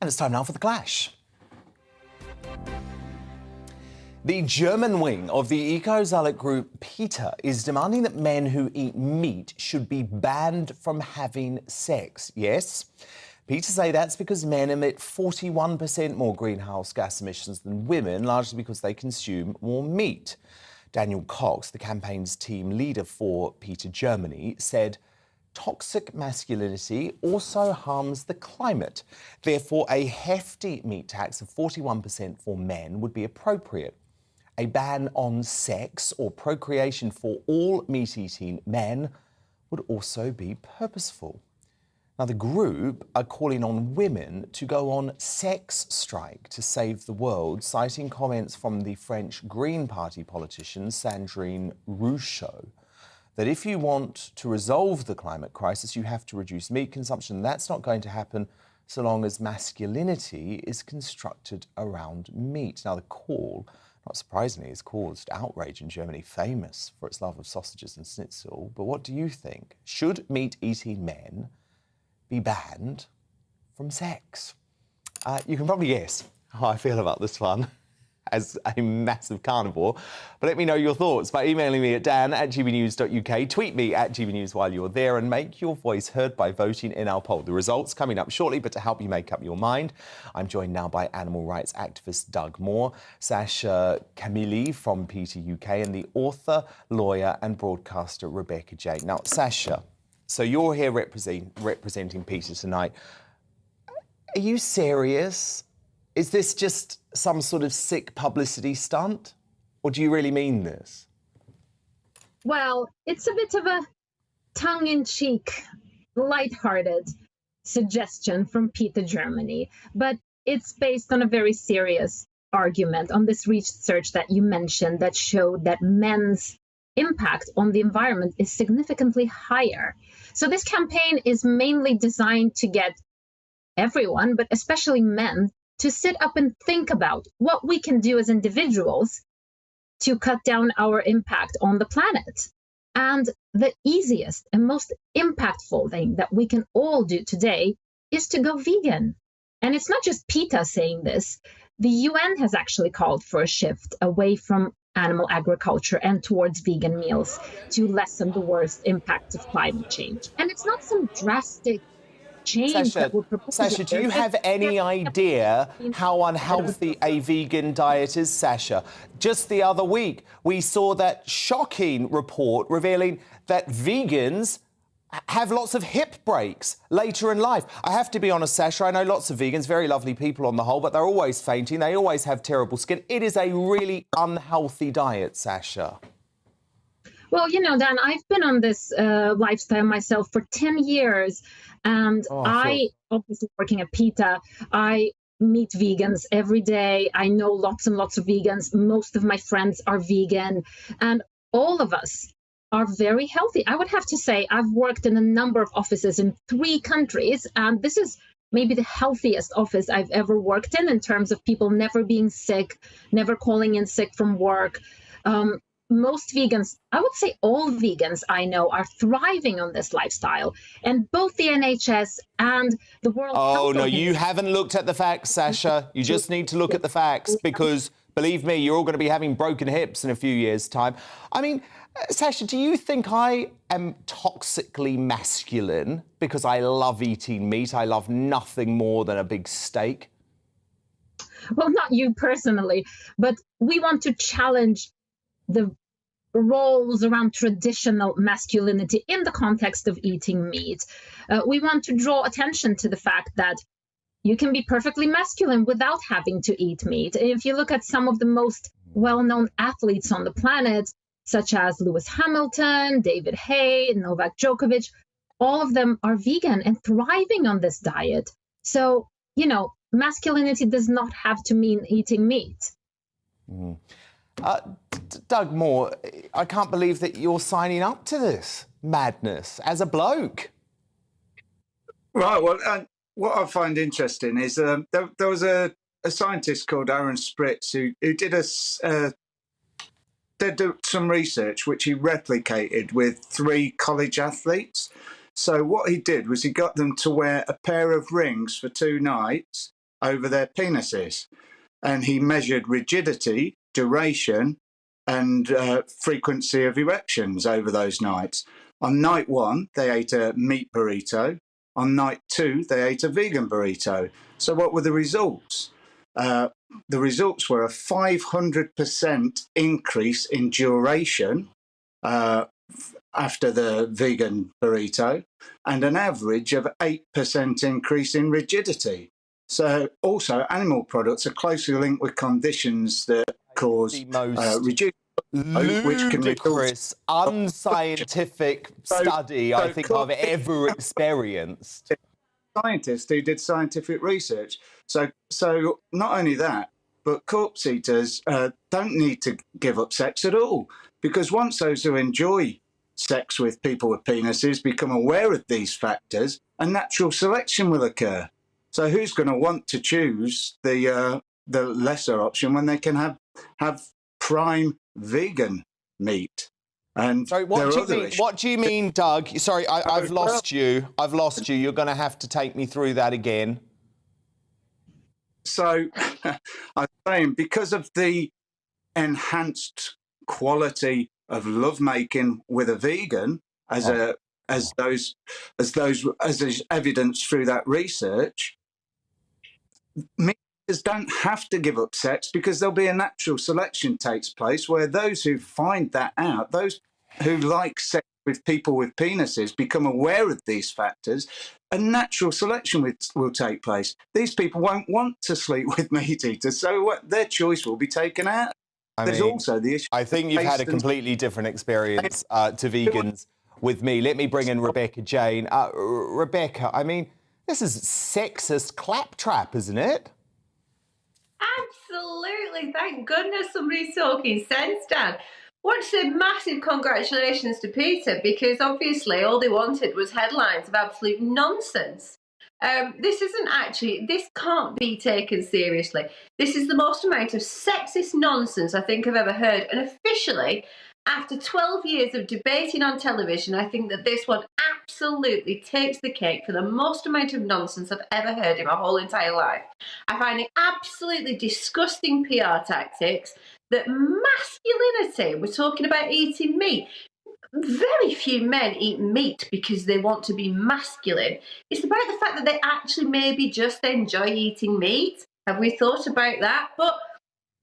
And it's time now for The Clash. The German wing of the eco-zealot group PETA is demanding that men who eat meat should be banned from having sex. Yes, PETA say that's because men emit 41% more greenhouse gas emissions than women, largely because they consume more meat. Daniel Cox, the campaign's team leader for PETA Germany, said toxic masculinity also harms the climate. Therefore, a hefty meat tax of 41% for men would be appropriate. A ban on sex or procreation for all meat-eating men would also be purposeful. Now, the group are calling on women to go on sex strike to save the world, citing comments from the French Green Party politician Sandrine Rousseau that if you want to resolve the climate crisis, you have to reduce meat consumption. That's not going to happen so long as masculinity is constructed around meat. Now, the call, not surprisingly, has caused outrage in Germany, famous for its love of sausages and schnitzel. But what do you think? Should meat-eating men be banned from sex? You can probably guess how I feel about this one as a massive carnivore. But let me know your thoughts by emailing me at dan@gbnews.uk, tweet me at gbnews while you're there, and make your voice heard by voting in our poll. The results coming up shortly, but to help you make up your mind, I'm joined now by animal rights activist Doug Maw, Sasha Camilli from PETA UK, and the author, lawyer and broadcaster Rebecca Jake. Now, Sasha, so you're here representing PETA tonight. Are you serious? Is this just some sort of sick publicity stunt? Or do you really mean this? Well, it's a bit of a tongue-in-cheek, lighthearted suggestion from PETA Germany, but it's based on a very serious argument on this research that you mentioned that showed that men's impact on the environment is significantly higher. So this campaign is mainly designed to get everyone, but especially men, to sit up and think about what we can do as individuals to cut down our impact on the planet. And the easiest and most impactful thing that we can all do today is to go vegan. And it's not just PETA saying this. The UN has actually called for a shift away from animal agriculture and towards vegan meals to lessen the worst impacts of climate change. And it's not some drastic change that we're proposing. Sasha, do you have any idea how unhealthy a vegan diet is, Sasha? Just the other week, we saw that shocking report revealing that vegans have lots of hip breaks later in life. I have to be honest, Sasha, I know lots of vegans, very lovely people on the whole, but they're always fainting, they always have terrible skin. It is a really unhealthy diet, Sasha. Well, you know, Dan, I've been on this lifestyle myself for 10 years, and I obviously working at PETA, I meet vegans every day. I know lots and lots of vegans. Most of my friends are vegan, and all of us are very healthy. I would have to say I've worked in a number of offices in 3 countries, and this is maybe the healthiest office I've ever worked in terms of people never being sick, never calling in sick from work. Most vegans, I would say all vegans I know, are thriving on this lifestyle. And both the NHS and the World Health Organization... Oh, no, you haven't looked at the facts, Sasha. You just need to look at the facts because, believe me, you're all going to be having broken hips in a few years' time. I mean, Sasha, do you think I am toxically masculine because I love eating meat? I love nothing more than a big steak. Well, not you personally, but we want to challenge the roles around traditional masculinity in the context of eating meat. We want to draw attention to the fact that you can be perfectly masculine without having to eat meat. If you look at some of the most well-known athletes on the planet, such as Lewis Hamilton, David Hay, Novak Djokovic, all of them are vegan and thriving on this diet. So, you know, masculinity does not have to mean eating meat. Mm. Doug Maw, I can't believe that you're signing up to this madness as a bloke. Right, well, what I find interesting is there was a scientist called Aaron Spritz who did some research which he replicated with 3 college athletes. So what he did was he got them to wear a pair of rings for 2 nights. over their penises. And he measured rigidity, duration, and frequency of erections over those nights. On night 1, they ate a meat burrito. On night 2, they ate a vegan burrito. So what were the results? The results were a 500% increase in duration after the vegan burrito, and an average of 8% increase in rigidity. So also animal products are closely linked with conditions that cause rigidity, which can ludicrous, unscientific study I think I've ever experienced. Scientists who did scientific research. So not only that, but corpse eaters don't need to give up sex at all, because once those who enjoy sex with people with penises become aware of these factors, a natural selection will occur. So who's going to want to choose the lesser option when they can have prime vegan meat? And sorry, what do you mean, Doug? Sorry, I've lost you. I've lost you. You're going to have to take me through that again. So I'm saying, because of the enhanced quality of lovemaking with a vegan, as evidenced through that research, meaters don't have to give up sex, because there'll be a natural selection takes place where those who find that out, those who like sex with people with penises, become aware of these factors, a natural selection will take place. These people won't want to sleep with meat eaters, so their choice will be taken out. There's also the issue. I think you've had a completely different experience to vegans with me. Let me bring in Rebecca Jane. Rebecca, I mean, this is sexist claptrap, isn't it? Absolutely. Thank goodness somebody's talking sense, Dan. I want to say massive congratulations to Peter, because obviously all they wanted was headlines of absolute nonsense. This can't be taken seriously. This is the most amount of sexist nonsense I think I've ever heard. And officially, after 12 years of debating on television, I think that this one absolutely takes the cake for the most amount of nonsense I've ever heard in my whole entire life. I find it absolutely disgusting PR tactics. That masculinity, we're talking about eating meat. Very few men eat meat because they want to be masculine. It's about the fact that they actually maybe just enjoy eating meat. Have we thought about that? But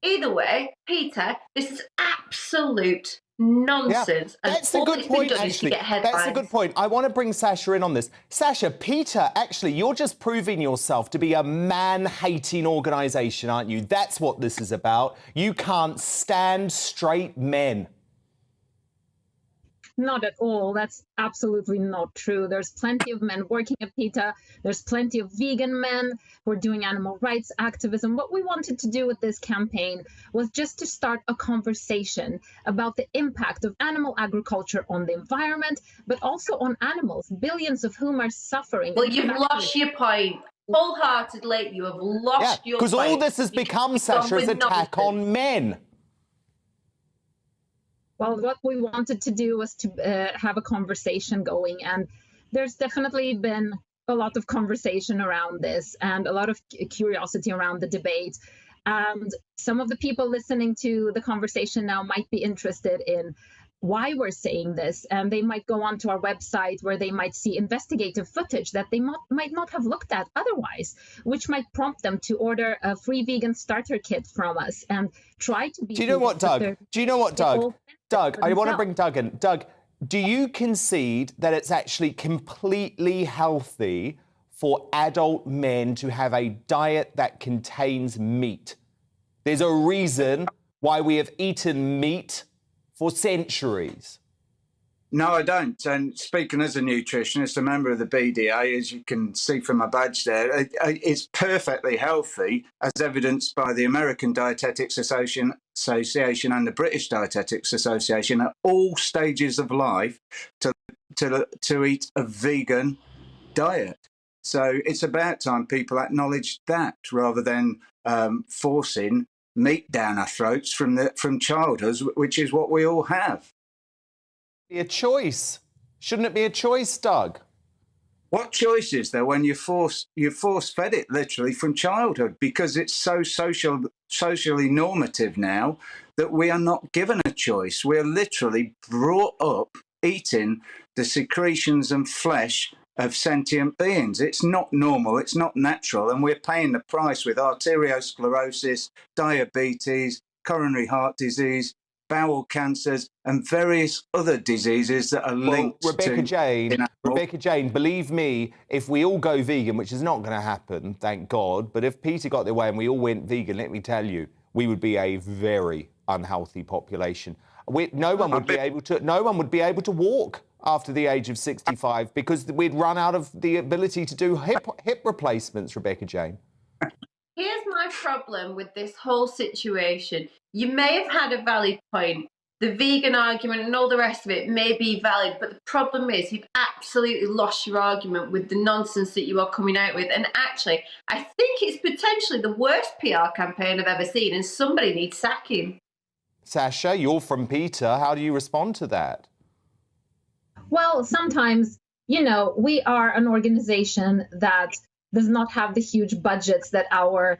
either way, Peter, this is absolute nonsense. Yeah, that's a good point, actually. That's a good point. I want to bring Sasha in on this. Sasha, Peter, actually, you're just proving yourself to be a man-hating organisation, aren't you? That's what this is about. You can't stand straight men. Not at all. That's absolutely not true. There's plenty of men working at PETA. There's plenty of vegan men who are doing animal rights activism. What we wanted to do with this campaign was just to start a conversation about the impact of animal agriculture on the environment, but also on animals, billions of whom are suffering. Well, you've lost your point. Wholeheartedly, you have lost your point. Because all this has become, Sasha, is attack on men. Well, what we wanted to do was to have a conversation going, and there's definitely been a lot of conversation around this and a lot of curiosity around the debate. And some of the people listening to the conversation now might be interested in why we're saying this, and they might go onto our website where they might see investigative footage that they might not have looked at otherwise, which might prompt them to order a free vegan starter kit from us and try to be. Do you know what, Doug? Doug, I want to bring Doug in. Doug, do you concede that it's actually completely healthy for adult men to have a diet that contains meat? There's a reason why we have eaten meat for centuries. No, I don't. And speaking as a nutritionist, a member of the BDA, as you can see from my badge there, it's perfectly healthy, as evidenced by the American Dietetics Association and the British Dietetics Association at all stages of life to eat a vegan diet. So it's about time people acknowledge that, rather than forcing meat down our throats from childhood, which is what we all have. A choice. Shouldn't it be a choice, Doug? What choice is there when you're force fed it literally from childhood, because it's so socially normative now that we are not given a choice. We're literally brought up eating the secretions and flesh of sentient beings. It's not normal, it's not natural, and we're paying the price with arteriosclerosis, diabetes, coronary heart disease, bowel cancers, and various other diseases that are linked Rebecca to... Rebecca Jane, believe me, if we all go vegan, which is not going to happen, thank God, but if Peter got their way and we all went vegan, let me tell you, we would be a very unhealthy population. No one would be able to walk after the age of 65 because we'd run out of the ability to do hip replacements, Rebecca Jane. Here's my problem with this whole situation. You may have had a valid point. The vegan argument and all the rest of it may be valid, but the problem is you've absolutely lost your argument with the nonsense that you are coming out with. And actually, I think it's potentially the worst PR campaign I've ever seen, and somebody needs sacking. Sasha, you're from Peter. How do you respond to that? Well, sometimes, we are an organization that does not have the huge budgets that our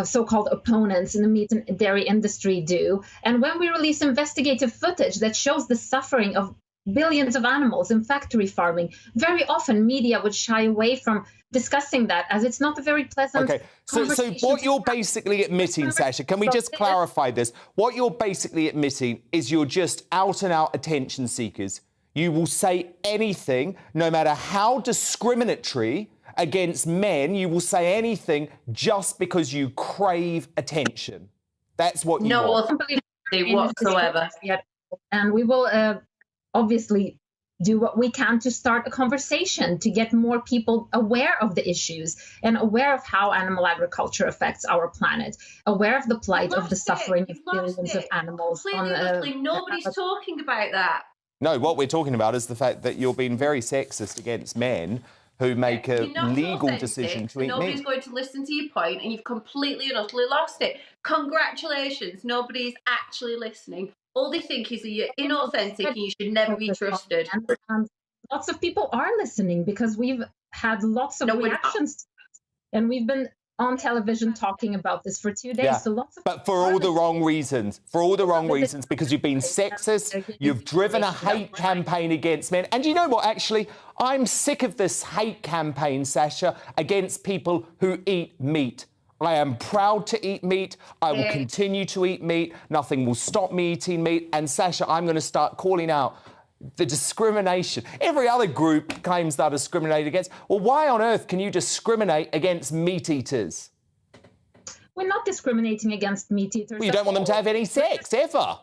so-called opponents in the meat and dairy industry do. And when we release investigative footage that shows the suffering of billions of animals in factory farming, very often media would shy away from discussing that, as it's not a very pleasant So what you're basically admitting, Sasha, can we just clarify this? What you're basically admitting is you're just out-and-out attention seekers. You will say anything, no matter how discriminatory against men, you will say anything just because you crave attention. That's what you want. No whatsoever. And we will obviously do what we can to start a conversation to get more people aware of the issues and aware of how animal agriculture affects our planet, aware of the plight of the suffering of billions of animals. Nobody's talking about that. No, what we're talking about is the fact that you're being very sexist against men who make a legal decision to eat meat. Nobody's going to listen to your point, and you've completely and utterly lost it. Congratulations, nobody's actually listening. All they think is that you're inauthentic and you should never be trusted. Lots of people are listening because we've had lots of reactions, and we've been on television talking about this for 2 days. Yeah. So lots of but for all the wrong reasons. For all the wrong reasons, because you've been sexist, you've driven a hate campaign against men. And you know what, actually, I'm sick of this hate campaign, Sasha, against people who eat meat. I am proud to eat meat. I will continue to eat meat. Nothing will stop me eating meat. And Sasha, I'm going to start calling out the discrimination. Every other group claims they're discriminated against. Well, why on earth can you discriminate against meat eaters? We're not discriminating against meat eaters. Well, you don't want them to have any sex, ever,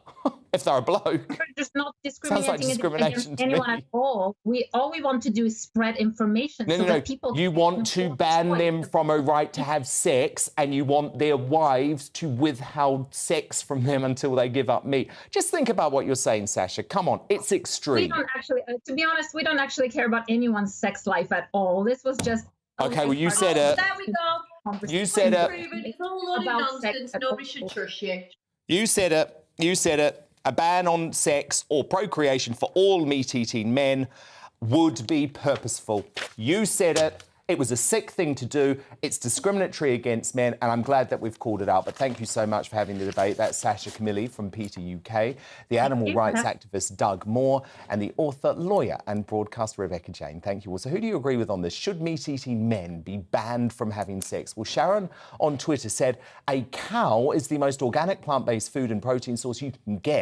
if they're a bloke. We're just not discriminating against to anyone me. at all. All we want to do is spread information that people... You want to ban them from a right to have sex, and you want their wives to withhold sex from them until they give up meat. Just think about what you're saying, Sasha. Come on, it's extreme. We don't actually, to be honest, we don't actually care about anyone's sex life at all. This was just... Okay, well, you said it. There we go. You said it. It's all a load of nonsense. Nobody should trust you. You said it. You said it. A ban on sex or procreation for all meat-eating men would be purposeful. You said it. It was a sick thing to do. It's discriminatory against men, and I'm glad that we've called it out. But thank you so much for having the debate. That's Sasha Camilli from Peter UK, the animal rights activist Doug Maw, and the author, lawyer, and broadcaster Rebecca Jane. Thank you all. So who do you agree with on this? Should meat-eating men be banned from having sex? Well, Sharon on Twitter said, a cow is the most organic plant-based food and protein source you can get.